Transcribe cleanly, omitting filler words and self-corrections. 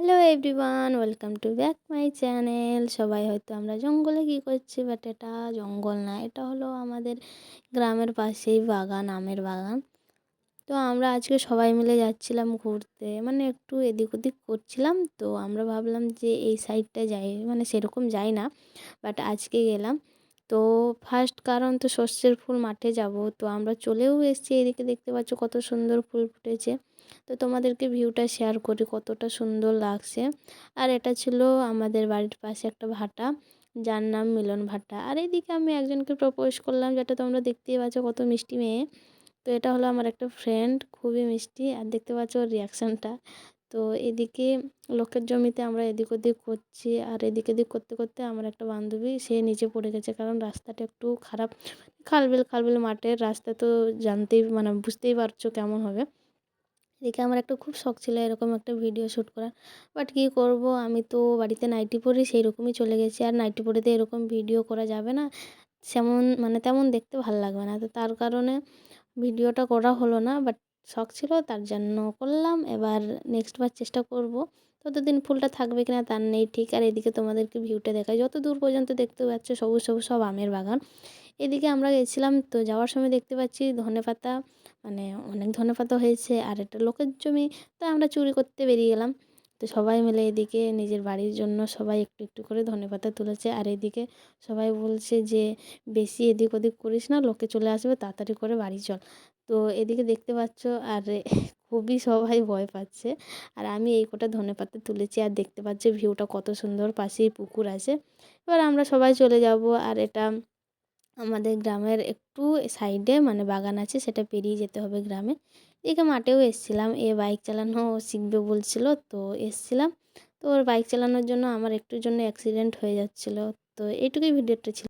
Hello everyone, welcome to back my channel. সবাই হয়তো আমরা জঙ্গলে কী করছি, বাট এটা জঙ্গল না, এটা হলো আমাদের গ্রামের পাশেই বাগান, আমের বাগান। তো আমরা আজকে সবাই মিলে যাচ্ছিলাম ঘুরতে, মানে একটু এদিক ওদিক করছিলাম। তো আমরা ভাবলাম যে এই সাইডটা যাই, মানে সেরকম যাই না, বাট আজকে গেলাম। তো ফার্স্ট কারণ তো সর্ষের ফুল মাঠে যাব, তো আমরা চলেও এসেছি। এদিকে দেখতে পাচ্ছ কত সুন্দর ফুল ফুটেছে। তো তোমাদেরকে ভিউটা শেয়ার করি, কতটা সুন্দর লাগছে। আর এটা ছিল আমাদের বাড়ির পাশে একটা ভাটা, যার নাম মিলন ভাটা। আর এদিকে আমি একজনকে প্রপোজ করলাম, যেটা তোমরা দেখতেই পাচ্ছ, কত মিষ্টি মেয়ে। তো এটা হলো আমার একটা ফ্রেন্ড, খুবই মিষ্টি। আর দেখতে পাচ্ছ ওর রিয়াকশানটা। তো এদিকে লোকের জমিতে আমরা এদিক ওদিক করছি, আর এদিক ওদিক করতে করতে আমার একটা বান্ধবী সে নিচে পড়ে গেছে, কারণ রাস্তাটা একটু খারাপ। খালবিল খালবিল মাঠের রাস্তা, তো জানতেই মানে বুঝতেই পারছো কেমন হবে। এদিকে আমার একটা খুব শখ ছিল এরকম একটা ভিডিও শ্যুট করার, বাট কী করব, আমি তো বাড়িতে নাইটি পরি, সেই রকমই চলে গেছি। আর নাইটি পরে তো এরকম ভিডিও করা যাবে না, সেমন মানে তেমন দেখতে ভালো লাগবে না। তো তার কারণে ভিডিওটা করা হলো না, বাট শখ ছিল তার জন্য করলাম। এবার নেক্সট বার চেষ্টা করব। ততদিন ফুলটা থাকবে কিনা তার নেই ঠিক। আর এদিকে তোমাদেরকে ভিউটা দেখাই, যত দূর পর্যন্ত দেখতে পাচ্ছ সবুজ সবুজ সব আমের বাগান। এদিকে আমরা গেছিলাম, তো যাওয়ার সময় দেখতে পাচ্ছি ধনেপাতা, মানে অনেক ধনেপাতা হয়েছে, আর এটা লোকের জমি। তো আমরা চুরি করতে বেরিয়ে গেলাম। তো সবাই মিলে এদিকে নিজের বাড়ির জন্য সবাই একটু একটু করে ধনেপাতা তুলেছে। আর এদিকে সবাই বলছে যে বেশি এদিক ওদিক করিস না, লোকে চলে আসবে, তাড়াতাড়ি করে বাড়ি চল। তো এদিকে দেখতে পাচ্ছ, আর খুবই সবাই ভয় পাচ্ছে। আর আমি এই কটা ধনেপাতা তুলেছি, আর দেখতে পাচ্ছি ভিউটা কত সুন্দর, পাশেই পুকুর আছে। এবার আমরা সবাই চলে যাব। আর এটা আমাদের গ্রামের একটু সাইডে মানে বাগান আছে, সেটা পেরিয়ে যেতে হবে গ্রামে। এদিকে মাঠেও এসেছিলাম, বাইক চালানো শিখবে বলছিল, তো এসেছিলাম। তো ওর বাইক চালানোর জন্য আমার একটুর জন্য অ্যাক্সিডেন্ট হয়ে যাচ্ছিলো। তো এইটুকুই ভিডিওটা ছিল।